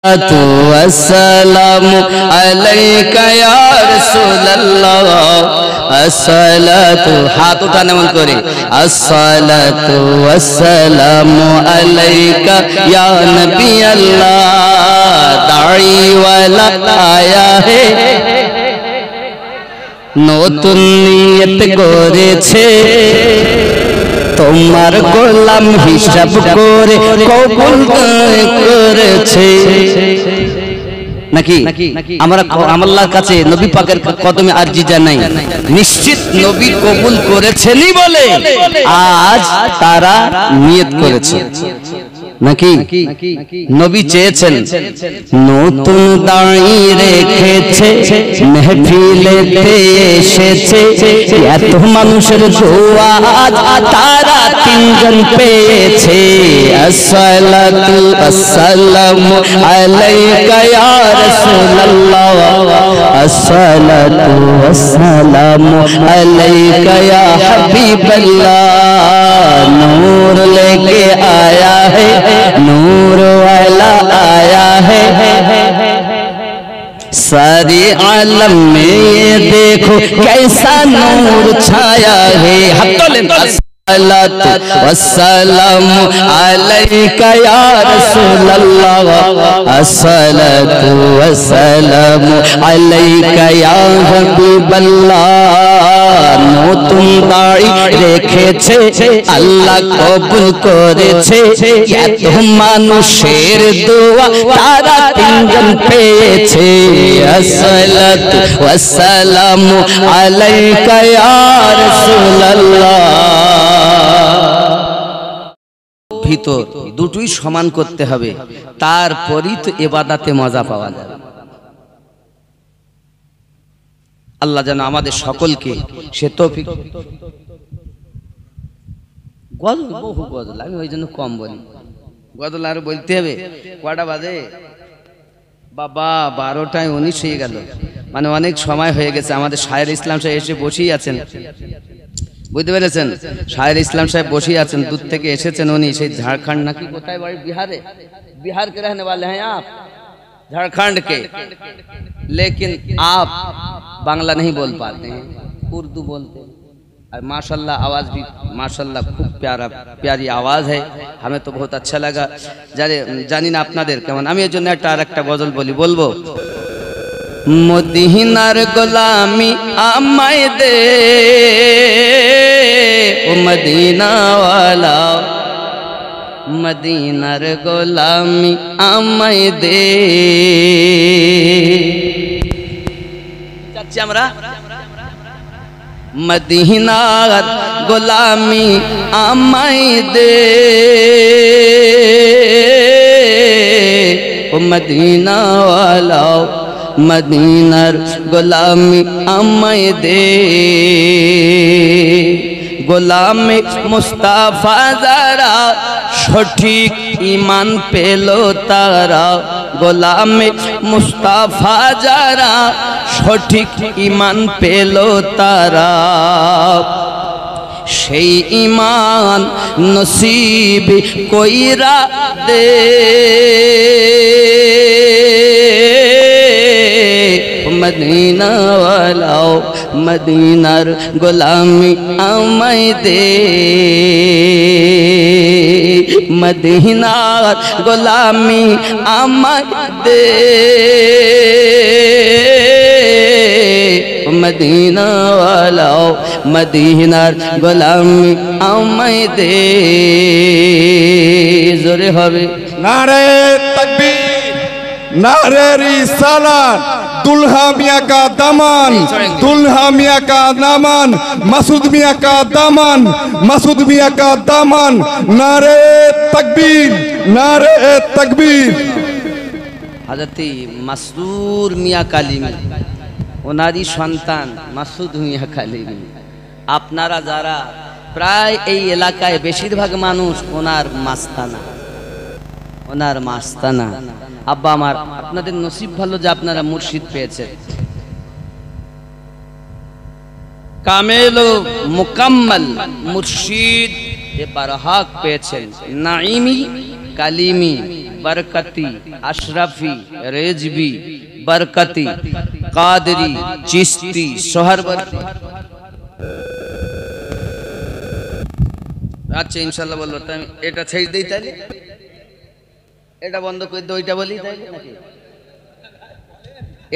अस्सलामु अलैका या रसूलल्लाह अस्सलातु हाथ उठाने मन करे अस्सलातु वस्सलामु अलैका या नबी अल्लाह दाई वाला आया है नतून नियत करेছে তোমার গোলাম হিসাব করে কবুল করেছে নাকি আমরা আল্লাহর কাছে নবী পাকের কদমে আরজি জানাই নিশ্চিত নবী কবুল করেছেনই বলে আজ তারা নিয়ত করেছে নাকি নবী চেয়েছেন নতুন দাঁড়ি রেখেছে মেহফিলেতে এসেছে এত মানুষের দোয়া আজ তারা তিনজন পেয়েছে আসসালাতু আসসালামু আলাইকা ইয়া রাসূলুল্লাহ আসসালাতু আসসালামু আলাইকা ইয়া হাবিবাল্লাহ নূর लेके आया है नूर वाला आया है सारे आलम में ये देखो कैसा नूर छाया है वस्सलामु अलैका या रसूलल्लाह अस्सलातु वस्सलामु अलैका या हबीबल्लाह নতুন দাড়ি রেখেছে আল্লাহ কবুল করেছে এত মানুষের দোয়া তারা তিনজন পেয়েছে আসসালাতু ওয়াসসালামু আলাইকা ইয়া রাসূলুল্লাহ ভিতর দুটোই সমান করতে হবে তারপরই তো ইবাদতে মজা পাওয়া যাবে আল্লাহ যেন আমাদের সকলকে সে তৌফিক গজল বহু গজল আমি ওই জন্য কম বলি গজল আরো বলতে হবে কটা বাজে বাবা 12টায় 19 হয়ে গেল মানে অনেক সময় হয়ে গেছে আমাদের শায়ের ইসলাম সাহেব এসে বসেই আছেন বুঝতে পেরেছেন শায়ের ইসলাম সাহেব বসেই আছেন দূর থেকে এসেছেন উনি সেই ঝাড়খণ্ড নাকি কোথায় বাড়ি বিহারে बिहार के रहने वाले हैं आप झारखंड के लेकिन आप बांग्ला नहीं बोल पाते हैं उर्दू बोलते हैं और माशाल्लाह आवाज़ भी माशाल्लाह खूब प्यारी आवाज़ है हमें तो बहुत अच्छा लगा जानी ना अपना देर केमन आमी एजन्य একটা গজল বলি বলবো মদিনার গোলামি আমায় দে ও মদিনা ওয়ালা মদিনার গোলামি আমায় দে চাচ্ছি আমরা মদিনার গোলামি আমায় দে ও মদিনা ওয়ালা মদিনার গোলামি আমায় দে গোলামে মুস্তাফা যারা সঠিক ঈমান পেল তারা গোলামে মুস্তাফা যারা সঠিক ঈমান পেল তারা সেই ঈমান নসিব কইরা দে মদিনা ওয়ালা মদিনার গোলামি আমায় দে মদিনার গোলামি আমায় দে মদিনা ওয়ালা মদিনার গোলামি আমায় দে জোরে হবে নারে তাকবীর नारे रिसालत दुल्हा मियाँ का दामन दुल्हा मियाँ का दामन मसूद मियाँ का दामन मसूद मियाँ का दामन नारे तकबीर हजरत मसूद मियाँ कालिमी ओनारी सन्तान मसूद मियाँ कालिमी আপনারা যারা প্রায় এই এলাকায় বেশিরভাগ মানুষ ওনার মাস্তানা আব্বা আমার আপনাদের নসিব ভালো যে আপনারা মুর্শিদ পেয়েছেন কামেল ও মুকাম্মাল মুর্শিদ এ বারহাক পেয়েছেন নাইমি কালিমি, বরকতি, আশরাফি, রেজবি, বরকতি, কাদরি, চিস্তি, সোহরবর্তী। আচ্ছা ইনশাল্লাহ বলবো। তাই এটা ছেড়ে দিই, তাহলে এটা বন্ধ করে দিই, ওইটা বলি তাই নাকি?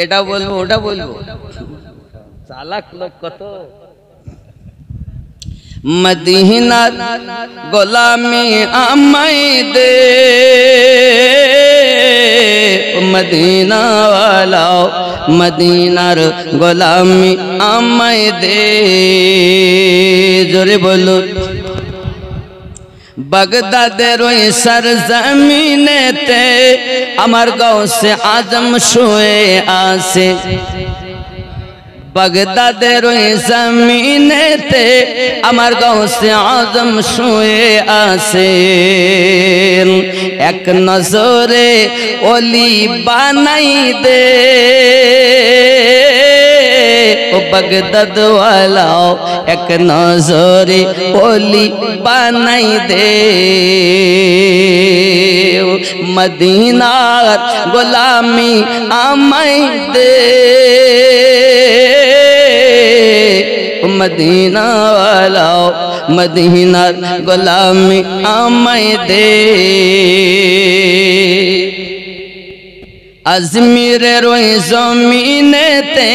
এটাও বলবো ওটা বলবো, চালাক লোক কত। মদিনার গোলামি আমায় দে, মদিনা ওয়ালা মদিনার গোলামি আমায় দে। জোরে বলো। বাগদাদের ওই সরজমিনেতে আমার গাউসে আজম শুয়ে আছে, বাগদাদের ওই জমিনেতে আমার গাউসে আজম শুয়ে আছে। এক নজরে ওলি বানাই দে, ও বাগদাদ ওয়ালা এক নজরে ওলি বানাই দে। মদিনার গোলামি আমায় দে, মদিনা ওয়ালা মদিনার গোলামি আমায় দে। আজমিরের ওই জমিনেতে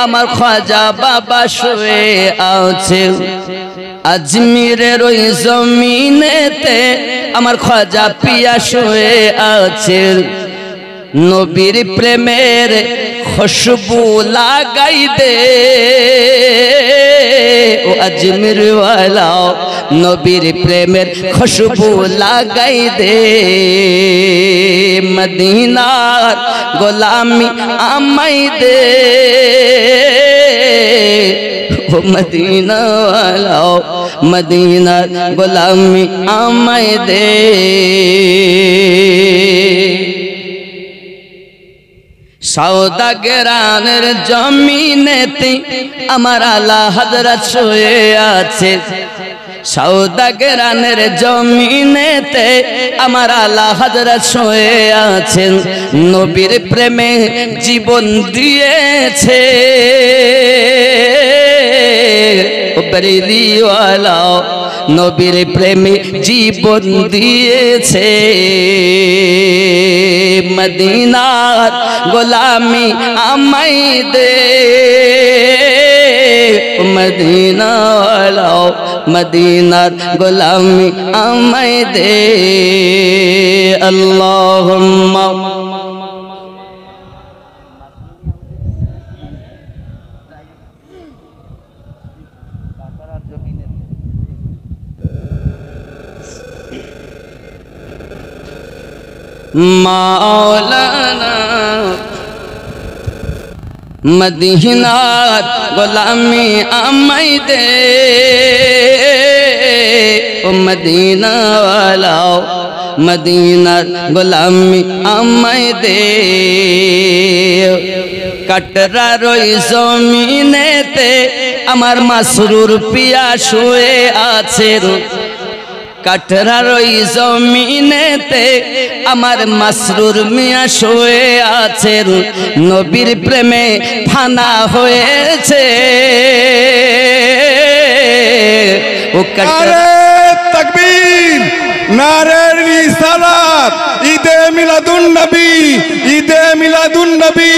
আমার খাজা বাবা শুয়ে আছে, আজমিরের ওই জমিনেতে আমার খাজা পিয়া শুয়ে আছে। নবীর প্রেমের খুশবু লাগাই দে, ও আজমির ওয়ালা নবীর প্রেমের খুশবু লাগাই দে। মদিনার গোলামি আমায় দে, ও মদিনা ওয়ালা মদিনার গোলামি আমায় দে। সওদাগরানের জমিনেতে আমার আলা হযরত শুয়ে আছে, সওদাগরানের জমিনেতে আমার আলা হযরত শুয়ে আছেন। নবীর প্রেমে জীবন দিয়েছে, ও বরেলি ওয়ালা নবীর প্রেমে জীবন দিয়েছে। মদিনার গোলামি আমায় দে, মদিনা ওয়ালা মদিনার গোলামি আমায় দে। আল্লাহুম্মা মাওলানা মদিনার গোলামি আমায় দে, ও মদিনা ওয়ালা মদিনার গোলামি আমায় দে। কাটরার ওই জমিনেতে আমার মাসরুর পিয়া শুয়ে আছে, কাটরার ওই জমিনেতে আমার মাসরুর মিয়া শুয়ে আছেন। নবীর প্রেমে ফানা হয়েছে, ও নারে তাকবীর, নারে রিসালাত, ঈদে মিলাদুন নবী, ঈদে মিলাদুন নবী,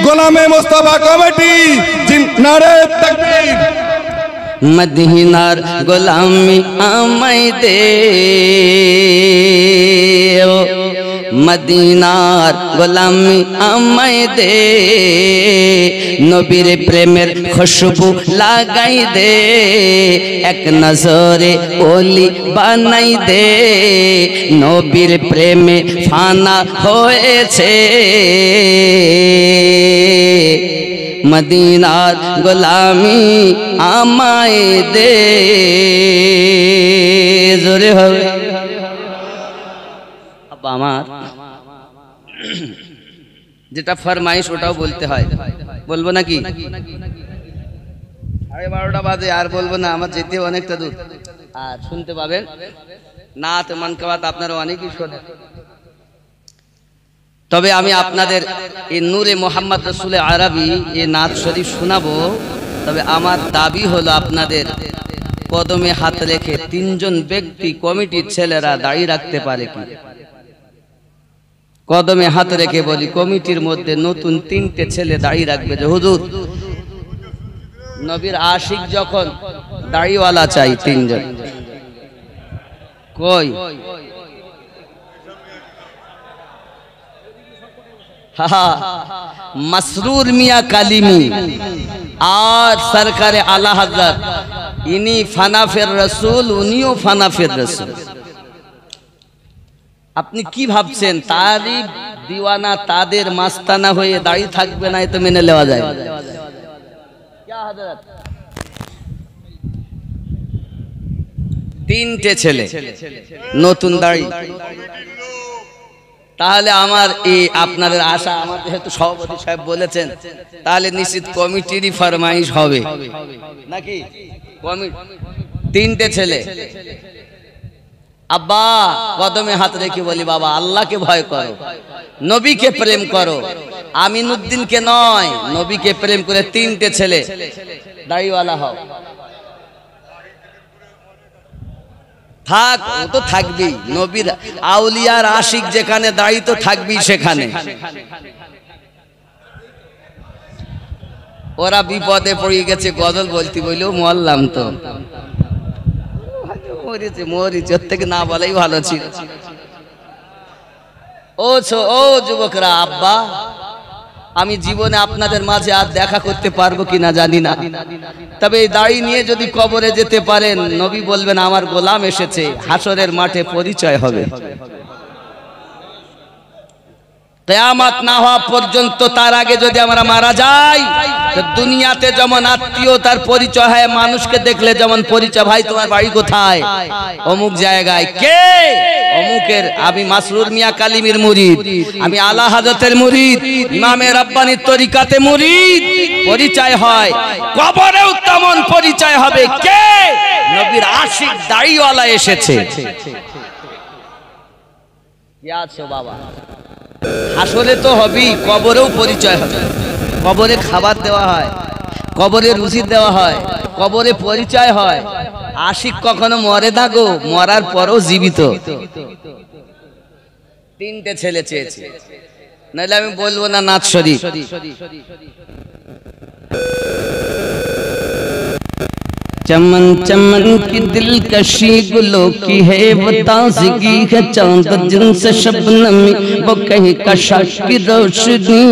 গোলামে মুস্তাফা কমিটি, নারে তাকবীর। মদিনার গোলামি আমায় দে, মদিনার গোলামি আমায় দে। নবীর প্রেমের খুশবু লাগাই দে, এক নজরে ওলি বানাই দে। নবীর প্রেমে ফানা হয়েছে, মদিনার গোলামি আমায় দে। জোরে হবে আমার যেটা ফরমাইশ ওটাও বলতে হয়, বলবো নাকি? 12:30 বাজে, আর বলবো না, আমার যেতে অনেকটা দূর। আর শুনতে পাবেন নাত মানকাবাত আপনারা অনেকই শোনেন, তবে আমি আপনাদের এই নূরে মোহাম্মদ রসুল আরবি এই নাত শরীফ শোনাবো। তবে আমার দাবি হলো আপনাদের কদমে হাত রেখে তিনজন ব্যক্তি কমিটির ছেলেরা দাঁড়িয়ে রাখতে পারে কি? কদমে হাত রেখে বলি, কমিটির মধ্যে নতুন তিনটে ছেলে দাঁড়িয়ে রাখবে যে হুজুর নবীর আশিক যখন দাড়িওয়ালা চাই তিনজন। কই मसरूर मियाँ कालिमी और सरकार आला हजरत इनी फाना फिर रसूल उनियो फाना फिर रसूल। আপনি কি ভাবছেন তারই দিওয়ানা তাদের মাস্তানা হয়ে দাঁড়িয়ে থাকবে না? এ তো মেনে নেওয়া যায়। তিনটে ছেলে নতুন দাড়ি, তাহলে আমার এই আপনাদের আশা, আমার যেহেতু সভাপতি সাহেব বলেছেন, তাহলে নিশ্চিত কমিটিরই ফরমাইশ হবে নাকি? তিনটে ছেলে। আব্বা কদমে হাত রেখে বলি, বাবা আল্লাহকে ভয় করো, নবীকে প্রেম করো, আমিনুদ্দিনকে নয় নবীকে প্রেম করে তিনটে ছেলে দাড়িওয়ালা হও। থাক, ও তো থাকবেই, নবীর আউলিয়ার আশিক যেখানে দাঁড়িয়ে তো থাকবেই সেখানে। ওরা বিপদে পড়ে গেছে, গজল বলতে বললেও মরলাম তো, মরেছে মরেছে, ওর থেকে না বলাই ভালো ছিল। ও যুবকরা, আব্বা আমি জীবনে আপনাদের মাঝে আর দেখা করতে পারবো কিনা জানি না, তবে এই দাড়ি নিয়ে যদি কবরে যেতে পারেন, নবী বলবেন আমার গোলাম এসেছে, হাসরের মাঠে পরিচয় হবে। কিয়ামত না হওয়া পর্যন্ত, তার আগে যদি আমরা মারা যাই, তো দুনিয়াতে যেমন আত্মীয়তার পরিচয় হয়, মানুষকে দেখলে যেমন পরিচয়, ভাই তোমার বাড়ি কোথায়? অমুক জায়গায়। কে? অমুকের। আমি মাসরুর মিয়া কালিমির মুরিদ, আমি আলা হযরতের মুরিদ, ইমামে রাব্বানির তরিকাতে মুরিদ। পরিচয় হয়, কবরেও তেমন পরিচয় হবে। কে? নবীর আশিক দাড়িওয়ালা এসেছে। কি আছো বাবা? আসলে তো হবেই, কবরেও পরিচয় হবে। কবরে খাবার দেওয়া হয়, কবরে রুজি দেওয়া হয়, কবরে পরিচয় হয়। আশিক কখনো মরে না গো, মরার পরও জীবিত। তিনটে ছেলে চেয়েছে, নাহলে আমি বলবো না নাথ শরীফ। चमन चमन की दिलकशी गुलों की है, वो ताज़गी है चांद जिनसे शबनमी, वो कहीं कशा की रोशनी।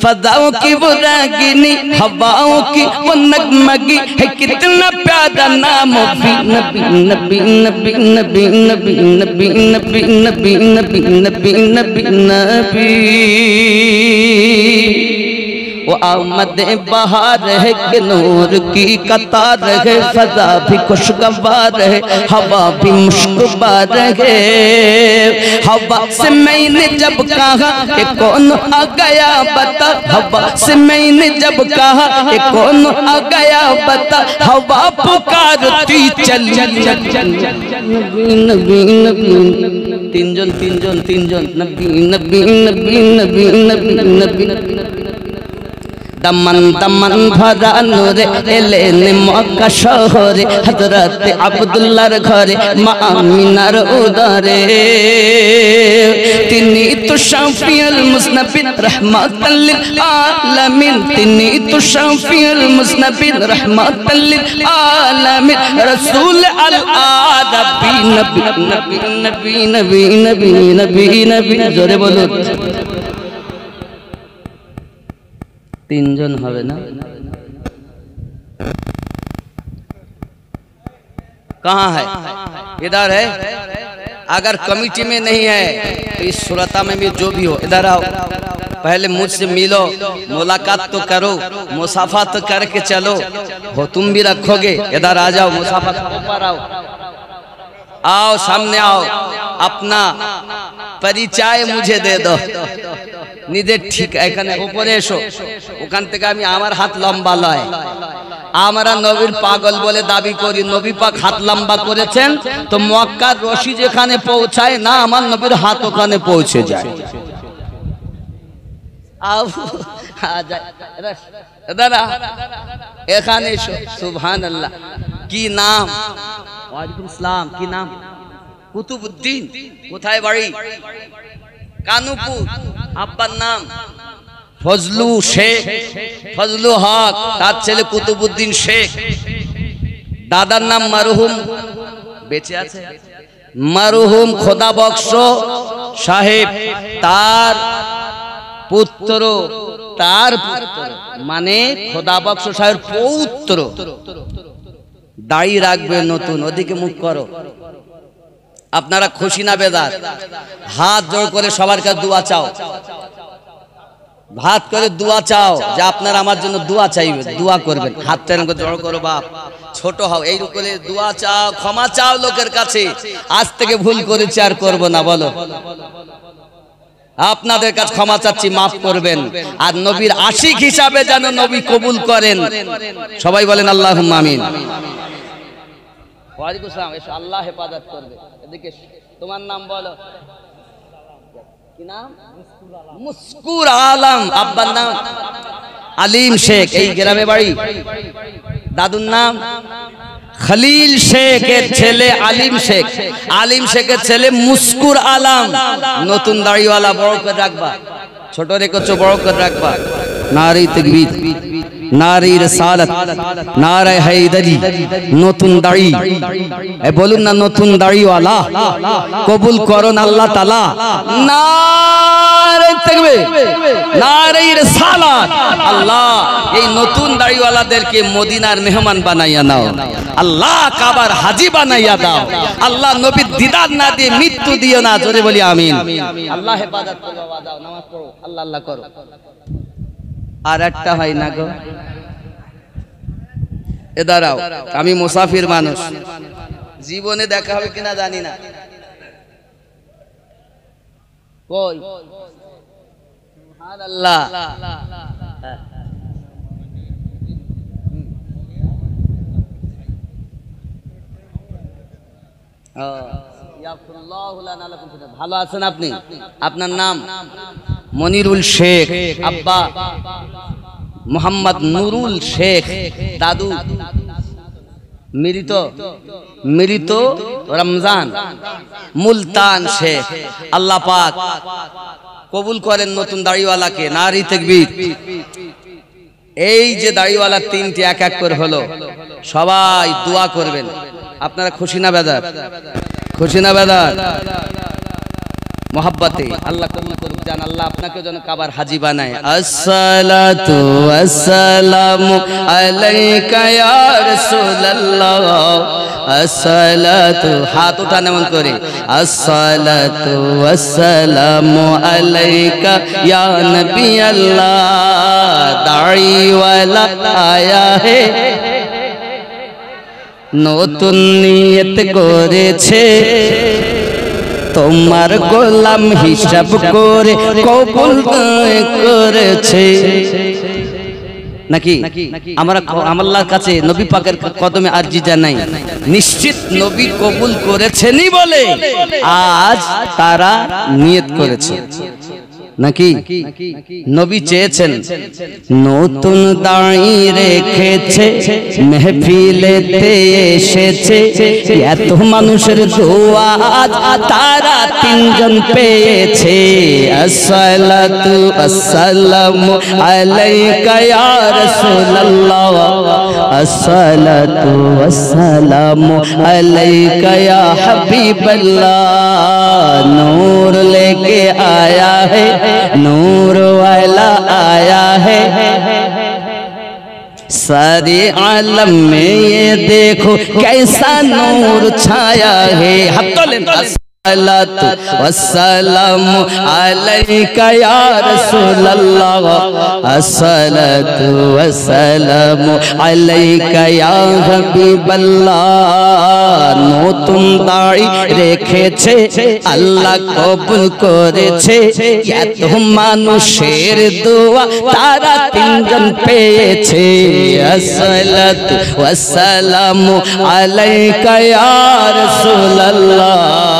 फजाओं की वो रागिनी, हवाओं की वो नगमगी है, कितना प्यारा नाम भी नबी नबी नबी नबी नबी नबी नबी नबी नबी नबी नबी नबी। वो आमद बहार है कि नूर की कतार है, फजा भी खुशगवार है, हवा भी मुश्कबार है। हवा से मैंने जब कहा कि कौन आ गया बता, हवा से मैंने जब कहा कि कौन आ गया बता, हवा पुकारती चली। नबी नबी तीनजन तीनजन तीनजन नबी नबी नबी नबी नबी नबी नबी। दमन दमन भरा नूरे एलेन मक्का शहरे, हजरत अब्दुल्लाहर घरे मा आमिनार उदरे। तिनी तो शाफिउल मुज़नबिन रहमतल लिल आलमीन, तिनी तो शाफिउल मुज़नबिन रहमतल लिल आलमीन। रसूल अल आरबी नबी नबी नबी नबी नबी नबी नबी। जोरे बोलो। तीनजन হবে না? कहाँ है? इधर है। अगर कमिटी में नहीं है तो इस सुरता में भी जो भी हो इधर आओ, पहले मुझसे मिलो, मुलाकात तो करो, मुसाफा तो करके चलो। हो तुम भी रखोगे, इधर आ जाओ, मुसाफा ऊपर आओ, आओ सामने आओ, अपना परिचय मुझे दे दो। নিজে ঠিক এখানে উপরে এসো, ওখান থেকে আমি আমার হাত লম্বা লয়, আমরা নবীর পাগল বলে দাবি করি, নবী পাক হাত লম্বা করেছেন তো মক্কার রশি যেখানে পৌঁছায় না আমার নবীর হাত ওখানে পৌঁছে যায়। দাদা এখানে সুবহানাল্লাহ। কি নাম? ওয়ালাইকুম আসসালাম। কি নাম? কুতুবউদ্দিন। কোথায় বাড়ি? কানুপুর। আব্বার নাম ফজলু শেখ, ফজলু হক, তার ছেলে কুতুবউদ্দিন শেখ। দাদার নাম মারহুম, বেঁচে আছে, মারহুম খোদাবক্স সাহেব। তার পুত্র, তার পুত্র মানে খোদাবক্স সাহেবের পৌত্র দাড়ি রাখবে নতুন। ওদিকে মুখ করো। আপনারা খুশি না বেদাত? হাত জোড় করে সবার কাছে দোয়া চাও, হাত করে দোয়া চাও যে আপনারা আমার জন্য দোয়া চাইবে, দোয়া করবেন। হাতটা এরকম জোড় করো, বাপ ছোট হও, এইরকম করে দোয়া চাও, ক্ষমা চাও লোকের কাছে। আজ থেকে ভুল করেছি আর করব না, বলো। আপনাদের কাছে ক্ষমা চাচ্ছি, মাফ করবেন। আর নবীর আশিক হিসাবে যেন নবী কবুল করেন। সবাই বলেন আল্লাহুম্মা আমিন। ওয়ালাইকুম আসসালাম। এসো, আল্লাহ হেফাজত করবে। এদিকে তোমার নাম বলো। কি নাম? মুস্কুর আলম। আব্বার নাম আলিম শেখ, এই গ্রামে বাড়ি। দাদুর নাম খলিল শেখের ছেলে আলিম শেখ, আলিম শেখের ছেলে মুস্কুর আলম। নতুন দাড়িওয়ালা, বড় করে রাখবা, ছোট রেখেছো বড় করে রাখবা। নারী তাকবীর, নারী রিসালাত, নারায়ে হায়দারি। নতুন দাড়ি, বলুন না নতুন দাড়িওয়ালা কবুল করুন আল্লাহ তাআলা। নারায়ে তাকবীর, নারায়ে রিসালাত। আল্লাহ এই নতুন দাড়িওয়ালাদেরকে মদিনার মেহমান বানাইয়া নাও আল্লাহ, কাবার হাজী বানাইয়া দাও আল্লাহ। নবীর দিদার না দিয়ে মৃত্যু দিও না। জোরে বলি আমিন। আল্লাহ হেফাজত করো। বাবা দাও, নামাজ পড়ো, আল্লাহ আল্লাহ করো। আর একটা হয় না গো, এ দাঁড়াও, আমি মুসাফির মানুষ, জীবনে দেখা হবে কিনা জানি না। কই সুবহানাল্লাহ। ভালো আছেন আপনি? আপনার নাম? মনিরুল শেখ। আব্বা মোহাম্মদ নুরুল শেখ। দাদু মৃত, মৃত রমজান মুলতান শেখ। আল্লাহ পাক কবুল করেন নতুন দাড়িওয়ালাকে। নারী তাকবীর। এই যে দাড়িওয়ালা তিনটি এক এক করে হলো, সবাই দোয়া করবেন। আপনারা খুশি না বেদাত? খুশি না বেদাত? মোহাব্বতে আল্লাহ কবুল করুক। জান আল্লাহ আপনাকে যেন কাবার হাজী বানায়। আসসালাতু ওয়াসসালামু আলাইকা ইয়া রাসূলুল্লাহ। আসসালাতু, হাত উঠান এমন করে। আসসালাতু ওয়াসসালামু আলাইকা ইয়া নবী আল্লাহ। দাড়িওয়ালা আয়া হে, নতুন নিয়ত করেছে, তোমার গোলাম হিসাব করে কবুল করেছে। নাকি আমরা আল্লাহর কাছে নবী পাকের কদমে আরজি জানাই, নিশ্চিত নবী কবুল করেছেনই বলে আজ তারা নিয়ত করেছে। নাকি নবী চেয়েছেন, নতুন দাড়ি রেখেছে, মেহফিলেতে এসেছে, এত মানুষের দোয়া তারা তিনজন পেয়েছে। আসসালাতু আসসালামু আলাইকা ইয়া রাসূলুল্লাহ। আসসালাতু আসসালামু আলাইকা ইয়া হাবিবাল্লাহ। নূর लेके आया है, नूर वाला आया है, सारे आलम में ये देखो कैसा नूर छाया है। والسلام عليك يا رسول الله الصلاة والسلام عليك يا حبيب الله নতুন দাড়ি রেখেছে আল্লাহ কবুল করেছে এত মানুষের দোয়া তারা তিনজন পেয়েছে আসসালাতু ওয়াসসালামু আলাইকা ইয়া রাসূলুল্লাহ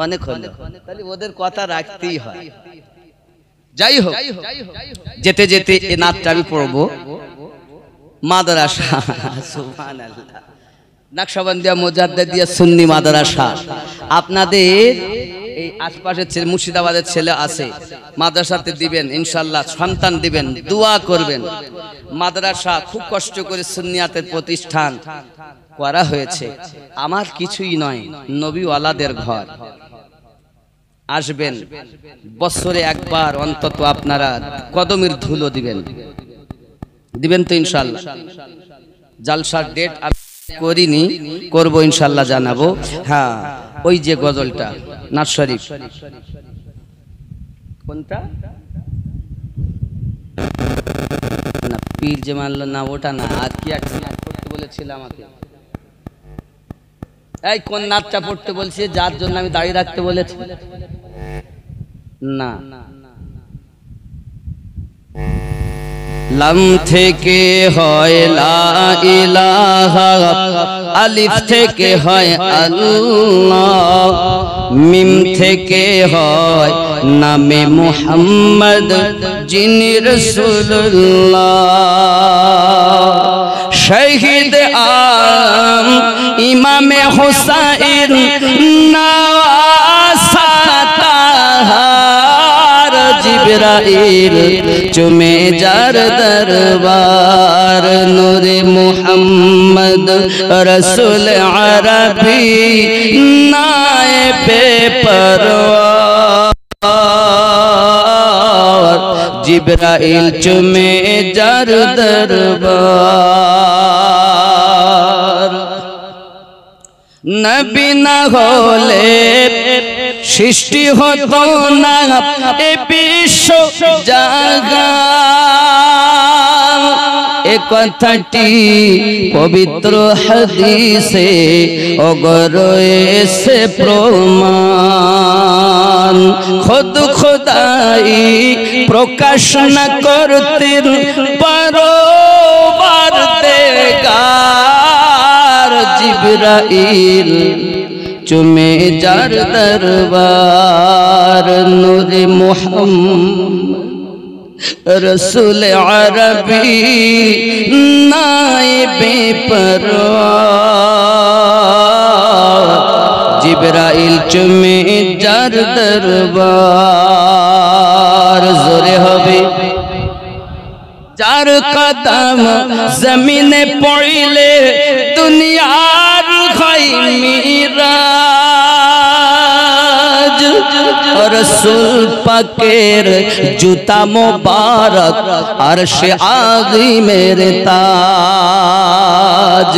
অনেক হলো তাহলে ওদের কথা রাখতেই হয় যাই হোক যেতে যেতে এই নাতটা আমি পড়বো মাদ্রাসা সুবহানাল্লাহ নকশবন্দিয়া মুজাদ্দিদিয়া সুন্নি মাদ্রাসা আপনাদের এই আশপাশের ছেলে মুর্শিদাবাদের ছেলে আছে মাদ্রাসাতে দিবেন ইনশাআল্লাহ সন্তান দিবেন দোয়া করবেন মাদ্রাসা খুব কষ্ট করে সুন্নিয়াতের প্রতিষ্ঠান করা হয়েছে আমার কিছুই নয় নবী ওয়ালাদের ঘর আসবেন বছরে একবার অন্তত আপনারা কদমের ধুলো দিবেন তো ইনশাআল্লাহ জালসার ডেট করিনি করব ইনশাআল্লাহ জানাবো হ্যাঁ ওই যে গজলটা নাজ শরীফ কোনটা না পীর যে মানলো না ওটা না আর কি একটা নাচ করতে বলেছিল আমাকে এই কোন নাচটা পড়তে বলছে যার জন্য আমি দাঁড়িয়ে রাখতে বলেছি না লাম থেকে হয় লা ইলাহা আলিফ থেকে হয় আল্লাহ মিম থেকে হয় নামে মুহাম্মদ যিনি রাসূলুল্লাহ শহীদ আম ইমামে হুসাইন জিবরাইল চুমে যার দরবার নূরে মুহাম্মদ রসুল আরবি নায়েবে পরওয়ার জিবরাইল চুমে যার দরবার নবী না হলে সৃষ্টি হতো না এ বিশ্ব জাগান এ কথাটি পবিত্র হাদিসে অগরয়েছে প্রমাণ খুদ খোদাই প্রকাশ না করতে পরওয়ার দেগার জিবরাইল চুমে যার দরবার নূরে মুহাম্মদ রসুল আরবি নায়েবে পরওয়ার জিবরাইল চুমে যার দরবার জোরে হবে যার কদম জমিনে পড়িলে দুনিয়ার হয় মিরাজ রসুল পাকের জুতা মোবারক আরশে আযীমের তাজ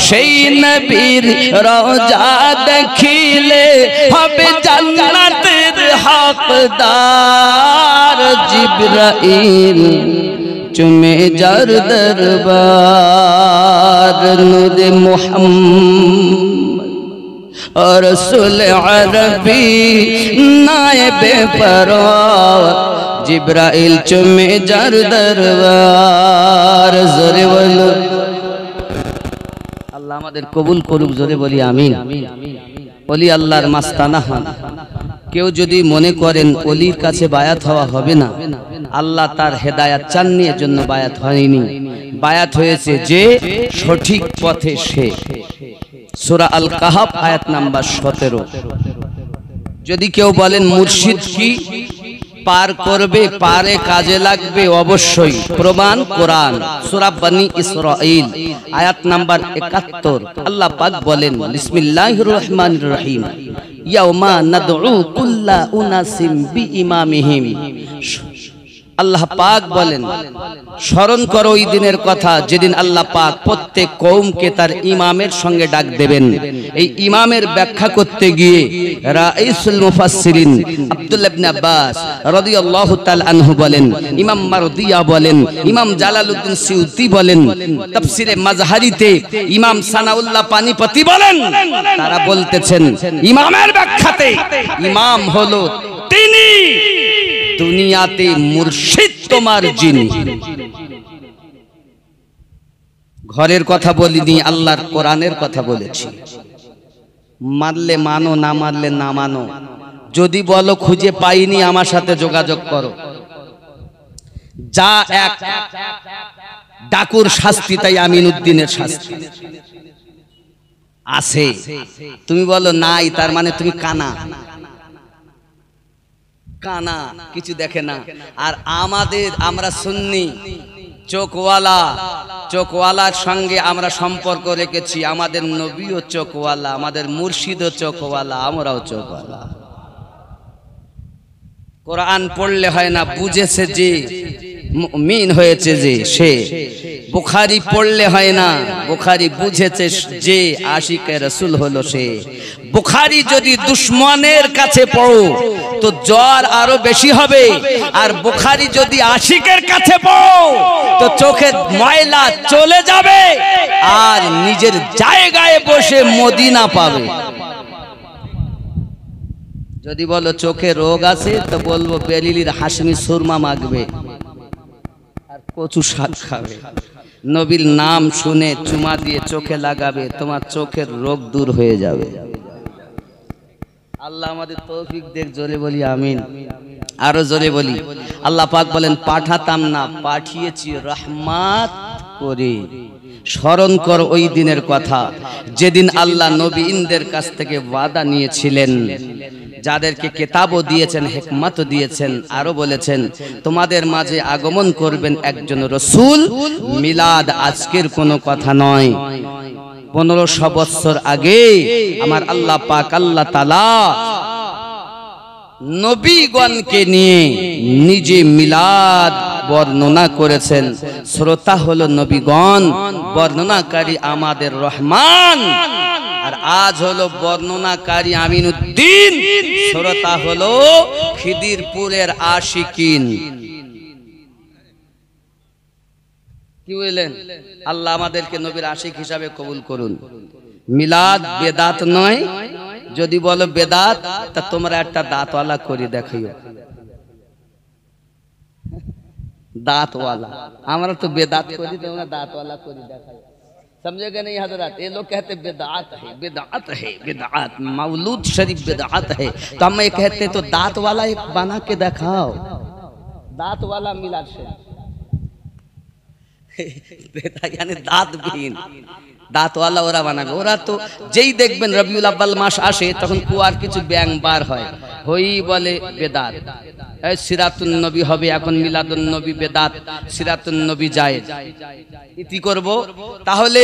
সেই নবীর রওজা দেখিলে হবে জান্নাতের হকদার জিবরাইল চুমে যার দরবার নূরে মুহাম্মদ রসুল আরবি নায়েবে পরওয়ার জিবরাইল চুমে যার দরবার জোরে বলো আল্লাহ আমাদের কবুল করুক জোরে বলি আমিন ওলি আল্লাহর মাস্তানা হন কেউ যদি মনে করেন ওলির কাছে বায়াত হওয়া হবে না আল্লাহ তার হেদায়াত চাননি এর জন্য বায়াত হয়নি বায়াত হয়েছে যে সঠিক পথে সে সূরা আল কাহাফ আয়াত নাম্বার 17 যদি কেউ বলেন মুর্শিদ কি পার করবে পারে কাজে লাগবে অবশ্যই প্রমাণ কোরআন সূরা বনি ইসরাঈল আয়াত নাম্বার 71 আল্লাহ পাক বলেন বিসমিল্লাহির রহমানির রহিম ইয়াউমা নাদউ কুল্লা উনাসিম বিইমামিহিম আল্লাহ পাক বলেন স্মরণ করো ওই দিনের কথা যেদিন আল্লাহ পাক প্রত্যেক কওমকে তার ইমামের সঙ্গে ডাক দেবেন। এই ইমামের ব্যাখ্যা করতে গিয়ে রাইসুল মুফাসসিরিন আব্দুল্লাহ ইবনে আব্বাস রাদিয়াল্লাহু তাআলা আনহু বলেন, ইমাম মারদিয়া বলেন, ইমাম জালালউদ্দিন সিউতি বলেন, তাফসিরে মাজহারিতে ইমাম সানাউল্লাহ পানিপতি বলেন, তারা বলতেছেন ইমামের ব্যাখ্যাতে ইমাম হলো তিনি দুনিয়াতে মুর্শিদ তোমার যিনি। ঘরের কথা বলিনি, আল্লাহর কোরআনের কথা বলেছি। মানলে মানো, না মানলে না মানো। যদি বলো খুঁজে পাইনি আমার সাথে যোগাযোগ করো। যা এক ডাকুর শাস্তি তাই আমিনউদ্দিনের শাস্তি আছে। তুমি বলো নাই, তার মানে তুমি কানা কানা, কিছু দেখে না। আর আমরা সুন্নি চোখওয়ালার সঙ্গে আমরা সম্পর্ক রেখেছি। আমাদের নবীও চোখওয়ালা, আমাদের মুর্শিদও চোখওয়ালা, আমরাও চোখওয়ালা। কোরআন পড়লে হয় না, বুঝেছে যে মুমিন হয়েছে যে সে। বুখারী পড়লে হয় না, বুখারী বুঝেছে যে আশিকে রাসূল হলো সে। বুখারী যদি দুশমনের কাছে পড়ো তো জ্বর আরো বেশি হবে, আর বুখারী যদি আশিকের কাছে পড়ো তো চোখের ময়লা চলে যাবে আর নিজের জায়গায় বসে মদিনা পাবে। যদি বলো চোখে রোগ আছে তো বলবো বেলিলির হাশমি সুরমা মাখবে আর কচু শাক খাবে। নবীর নাম শুনে চুমা দিয়ে চোখে লাগাবে, তোমার চোখের রোগ দূর হয়ে যাবে। আল্লাহ আমাদের তৌফিক দেখ। জোরে বলি আমিন। আরো জোরে বলি। আল্লাহ পাক বলেন পাঠাতাম না, পাঠিয়েছি রহমত করে। স্মরণ কর ওই দিনের কথা যেদিন আল্লাহ নবীদের কাছ থেকে ওয়াদা নিয়েছিলেন, যাদেরকে কিতাবও দিয়েছেন, হিকমতও দিয়েছেন। আরো বলেছেন তোমাদের মাঝে আগমন করবেন একজন রাসূল। মিলাদ আজকের কোনো কথা নয়। 1500 বছর আগে আমার আল্লাহ পাক আল্লাহ তাআলা নবীগণকে নিয়ে নিজে মিলাদ বর্ণনা করেছেন। শ্রোতা হলো নবীগণ, বর্ণনাকারী আমাদের রহমান। আর আজ হলো বর্ণনাকারী আমিনউদ্দিন, শ্রোতা হলো খিদিরপুরের আশিকিন। কি বলেন? আল্লাহ আমাদেরকে নবীর আশিক হিসাবে কবুল করুন। মিলাদ বেদাত নয়। যদি বলো বেদাত তা তোমরা একটা দাঁতওয়ালা করে দেখাইও। दांतवाला हमारा तो बेदात करी तो दांतवाला करी देखा समझेगा नहीं हजरत। ये लोग कहते बेदात है बेदात है बेदात, मौलूद शरीफ बेदात है, तो हम ये कहते तो दांत वाला एक बना के दिखाओ, दांत वाला मिलाद शरीफ यानी दांत विहीन दांत वाला ওরা বানাবে। ওরা তো যেই দেখবেন রবিউল আব্বাল মাস আসে তখন কুয়ার কিছু ব্যাং বার হয়, হই বলে বেদাত। এই সিরাতুন নবী হবে এখন, মিলাদুন নবী বেদাত, সিরাতুন নবী জায়েজ। ইতি করব তাহলে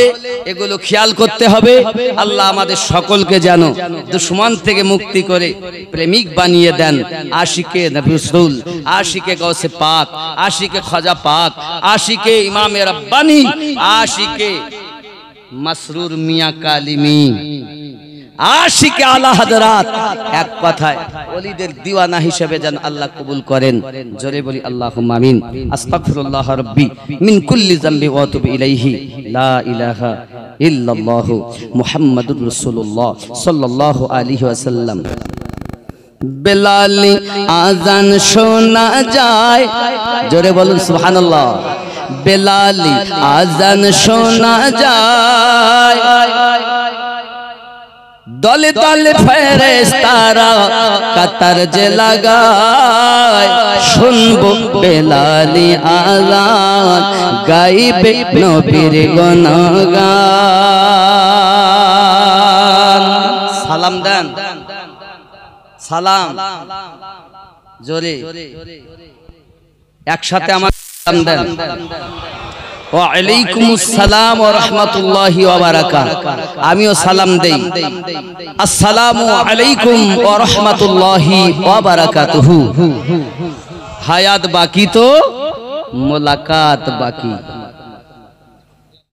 এগুলো খেয়াল করতে হবে। আল্লাহ আমাদের সকলকে যেন দুশমন থেকে মুক্তি করে প্রেমিক বানিয়ে দেন। আশিকে নবী রাসূল, আশিকে গৌসে পাক, আশিকে খাজা পাক, আশিকে ইমামে রব্বানি, আশিকে মাসরুর মিয়া কালিমি, আশিকে আলা হযরত। এক কথায় ওলিদের দিওয়ানা হিসেবে যেন আল্লাহ কবুল করেন। জোরে বলি আল্লাহুম্মা আমিন। আস্তাগফিরুল্লাহ রাব্বি মিন কুল্লি যামবি ওয়া আতুবু ইলাইহি, লা ইলাহা ইল্লাল্লাহ মুহাম্মাদুর রাসূলুল্লাহ সাল্লাল্লাহু আলাইহি ওয়াসাল্লাম। বেলালি আযান শোনা যায়, জোরে বলুন সুবহানাল্লাহ। বেলালি আযান শোনা যায়, দলে দলে ফেরেশতারা কাতার যে লাগায়, শুনবো বেলালি আযান গাইবে নবীর গুণগান। সালাম দেন, সালাম জোরে একসাথে আমার সালাম দেন। ওয়া আলাইকুমুস সালাম ওয়া রাহমাতুল্লাহি ওয়া বারাকাতুহু। আমিও সালাম দেই, আসসালামু আলাইকুম ওয়া রাহমাতুল্লাহি ওয়া বারাকাতুহু। হায়াত বাকি তো মোলাকাত বাকি।